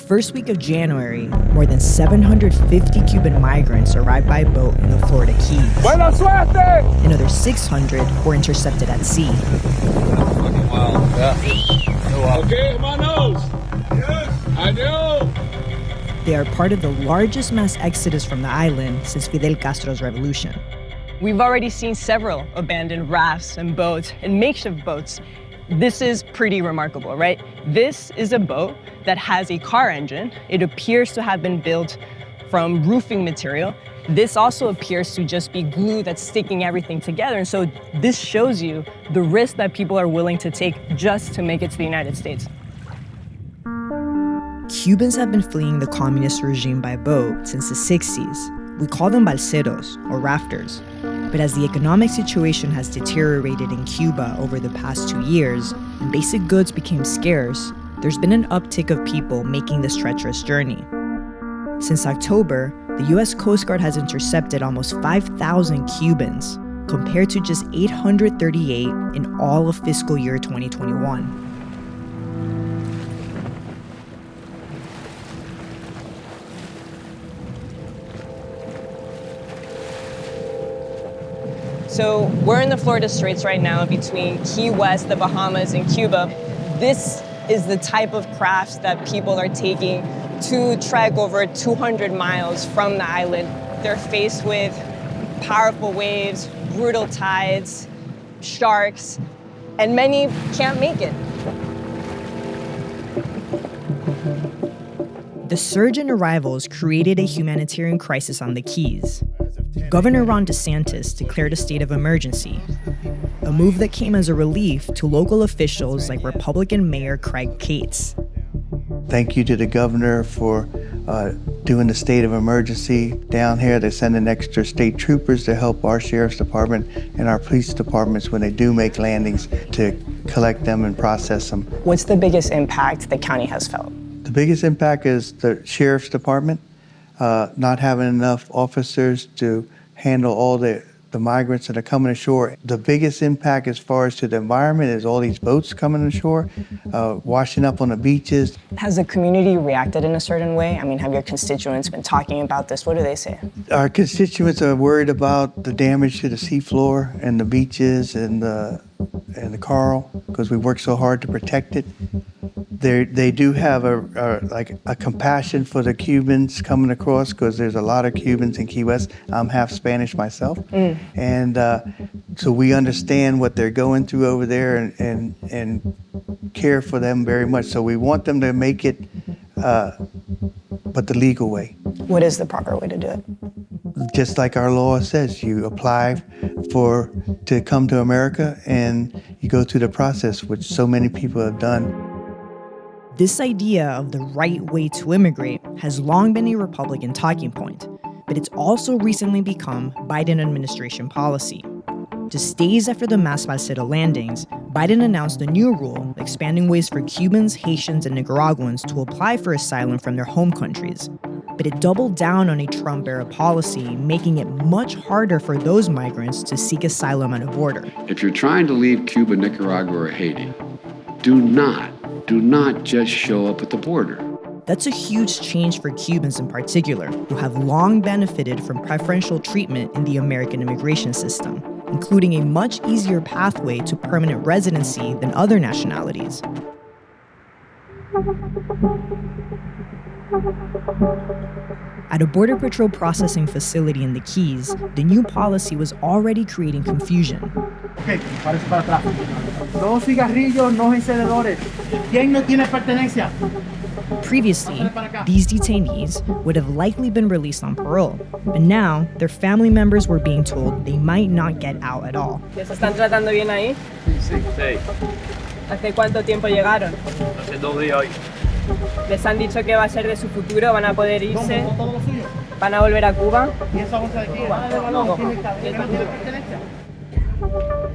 first week of January, more than 750 Cuban migrants arrived by boat in the Florida Keys. Buena suerte! Another 600 were intercepted at sea. Fucking wild. Yeah. Okay, hermanos. Yes, I know. They are part of the largest mass exodus from the island since Fidel Castro's revolution. We've already seen several abandoned rafts and boats and makeshift boats. This is pretty remarkable, right? This is a boat that has a car engine. It appears to have been built from roofing material. This also appears to just be glue that's sticking everything together. And so this shows you the risk that people are willing to take just to make it to the United States. Cubans have been fleeing the communist regime by boat since the 60s. We call them balseros, or rafters. But as the economic situation has deteriorated in Cuba over the past 2 years, and basic goods became scarce, there's been an uptick of people making this treacherous journey. Since October, the U.S. Coast Guard has intercepted almost 5,000 Cubans, compared to just 838 in all of fiscal year 2021. So we're in the Florida Straits right now between Key West, the Bahamas, and Cuba. This is the type of craft that people are taking to trek over 200 miles from the island. They're faced with powerful waves, brutal tides, sharks, and many can't make it. The surge in arrivals created a humanitarian crisis on the Keys. Governor Ron DeSantis declared a state of emergency, a move that came as a relief to local officials like Republican Mayor Craig Cates. Thank you to the governor for doing the state of emergency down here. They're sending extra state troopers to help our sheriff's department and our police departments when they do make landings to collect them and process them. What's the biggest impact the county has felt? The biggest impact is the sheriff's department not having enough officers to handle all the migrants that are coming ashore. The biggest impact as far as to the environment is all these boats coming ashore, washing up on the beaches. Has the community reacted in a certain way? I mean, have your constituents been talking about this? What do they say? Our constituents are worried about the damage to the seafloor and the beaches and the coral because we work so hard to protect it. They do have a compassion for the Cubans coming across because there's a lot of Cubans in Key West. I'm half Spanish myself. And so we understand what they're going through over there and care for them very much. So we want them to make it, but the legal way. What is the proper way to do it? Just like our law says, you apply to come to America and you go through the process, which so many people have done. This idea of the right way to immigrate has long been a Republican talking point, but it's also recently become Biden administration policy. Just days after the mass balsero landings, Biden announced a new rule expanding ways for Cubans, Haitians, and Nicaraguans to apply for asylum from their home countries. But it doubled down on a Trump-era policy, making it much harder for those migrants to seek asylum at a border. If you're trying to leave Cuba, Nicaragua, or Haiti, do not just show up at the border. That's a huge change for Cubans in particular, who have long benefited from preferential treatment in the American immigration system, including a much easier pathway to permanent residency than other nationalities. At a Border Patrol processing facility in the Keys, the new policy was already creating confusion. Okay, parece para atrás. No cigarrillos, no encendedores. ¿Quién no tiene pertenencia? Previously, these detainees would have likely been released on parole, but now their family members were being told they might not get out at all. ¿Se están tratando bien ahí? Sí. ¿Hace cuánto tiempo llegaron? Hace 2 días hoy. ¿Les han dicho qué va a ser de su futuro? ¿Van a poder irse? ¿Van a volver a Cuba?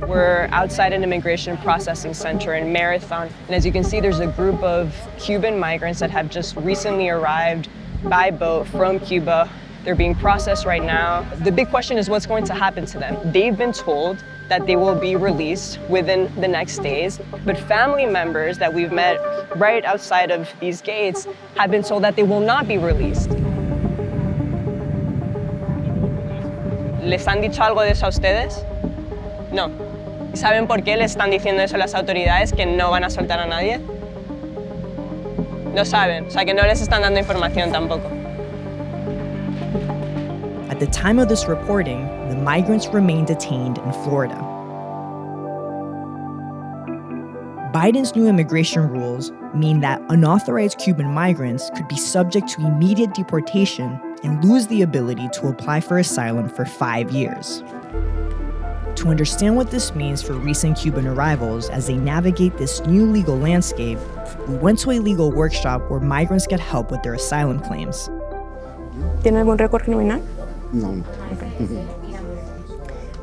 We're outside an immigration processing center in Marathon, and as you can see, there's a group of Cuban migrants that have just recently arrived by boat from Cuba They're being processed right now. The big question is what's going to happen to them. They've been told that they will be released within the next days, but family members that we've met right outside of these gates have been told that they will not be released. ¿Les han dicho algo de eso a ustedes? No. ¿Y saben por qué les están diciendo eso a las autoridades, que no van a soltar a nadie? No saben, o sea que no les están dando información tampoco. At the time of this reporting, the migrants remain detained in Florida. Biden's new immigration rules mean that unauthorized Cuban migrants could be subject to immediate deportation and lose the ability to apply for asylum for 5 years. To understand what this means for recent Cuban arrivals as they navigate this new legal landscape, we went to a legal workshop where migrants get help with their asylum claims. ¿Tiene algún récord criminal? No.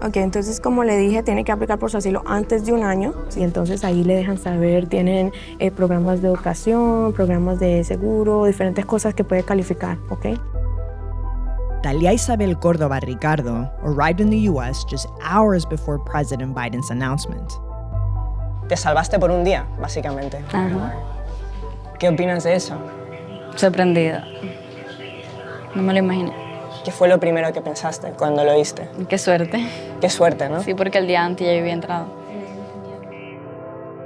Ok, entonces como le dije, tiene que aplicar por su asilo antes de 1 año. Y entonces ahí le dejan saber, tienen programas de educación, programas de seguro, diferentes cosas que puede calificar, ¿ok? Talia Isabel Córdoba Ricardo arrived in the U.S. just hours before President Biden's announcement. Te salvaste por un día, básicamente. Ajá. ¿Qué opinas de eso? Sorprendida. No me lo imaginé. ¿Qué fue lo primero que pensaste cuando lo oíste? Qué suerte. Qué suerte, ¿no? Sí, porque el día antes ya había entrado.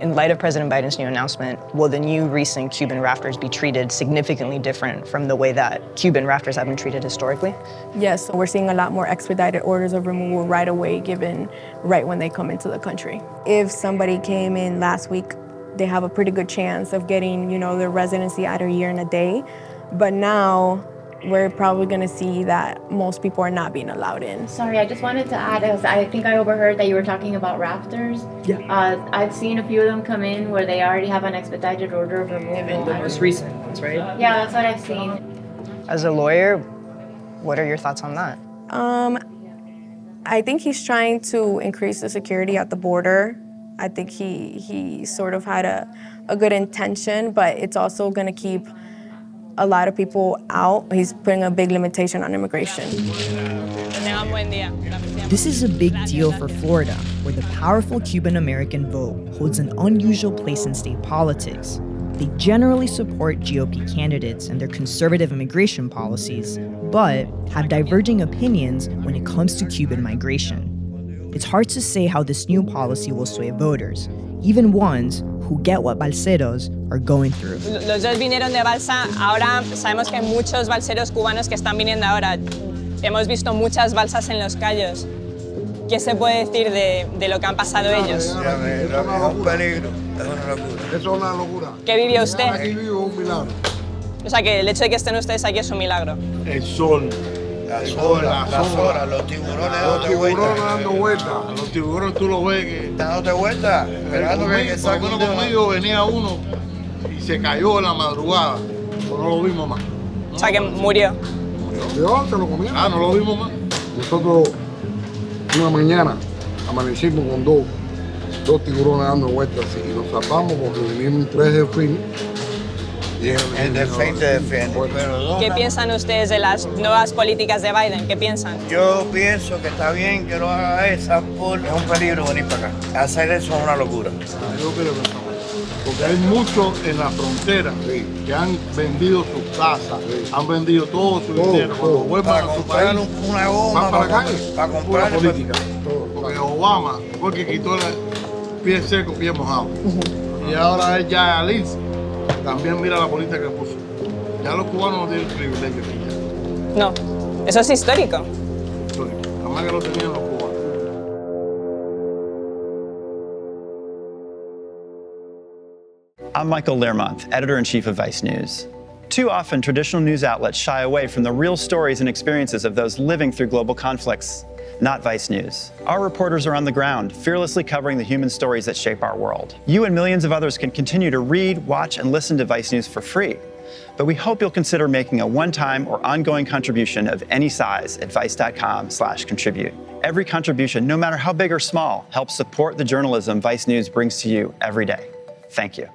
In light of President Biden's new announcement, will the new recent Cuban rafters be treated significantly different from the way that Cuban rafters have been treated historically? Yes, we're seeing a lot more expedited orders of removal right away, given right when they come into the country. If somebody came in last week, they have a pretty good chance of getting, their residency at a year and a day. But now, we're probably going to see that most people are not being allowed in. Sorry, I just wanted to add, I think I overheard that you were talking about rafters. Yeah. I've seen a few of them come in where they already have an expedited order of removal. Even the most recent ones, right? Yeah, that's what I've seen. As a lawyer, what are your thoughts on that? I think he's trying to increase the security at the border. I think he sort of had a good intention, but it's also going to keep a lot of people out. He's putting a big limitation on immigration. This is a big deal for Florida, where the powerful Cuban-American vote holds an unusual place in state politics. They generally support GOP candidates and their conservative immigration policies, but have diverging opinions when it comes to Cuban migration. It's hard to say how this new policy will sway voters, even ones who get what balseros are going through. Los dos vinieron de balsa, ahora sabemos que hay muchos balseros cubanos que están viniendo ahora. Hemos visto muchas balsas en los Cayos. ¿Qué se puede decir de lo que han pasado ellos? Es un peligro, es una locura. Eso es una locura. ¿Qué vivió usted? Aquí vivo un milagro. O sea, que el hecho de que estén ustedes aquí es un milagro. El sol. Las horas, los tiburones dando vueltas. Los tiburones tú los ves que... Dándote vueltas, esperando que salga un conmigo venía uno y se cayó en la madrugada. Pero no lo vimos más. O sea, que murió. Murió, se lo comieron. No lo vimos más. Nosotros una mañana amanecimos con dos tiburones dando vueltas así, y nos salvamos porque vinieron 3 delfines. El delfín te defiende. ¿Qué piensan ustedes de las nuevas políticas de Biden? ¿Qué piensan? Yo pienso que está bien que lo haga esa, porque es un peligro venir para acá. Hacer eso es una locura. Yo creo que no. Porque hay muchos en la frontera que han vendido sus casas, han vendido todo su dinero. Cuando vuelvan a su país, una goma, van para la calle. Para comprar política. Porque Obama fue el que quitó el pie seco, pie mojado. Y ahora él ya Alice también mira la política que puso. Ya los cubanos no tienen privilegio. No, eso es histórico. Jamás que lo tenían los cubanos. I'm Michael Learmonth, editor-in-chief of Vice News. Too often, traditional news outlets shy away from the real stories and experiences of those living through global conflicts. Not Vice News. Our reporters are on the ground, fearlessly covering the human stories that shape our world. You and millions of others can continue to read, watch, and listen to Vice News for free. But we hope you'll consider making a one-time or ongoing contribution of any size at vice.com/contribute. Every contribution, no matter how big or small, helps support the journalism Vice News brings to you every day. Thank you.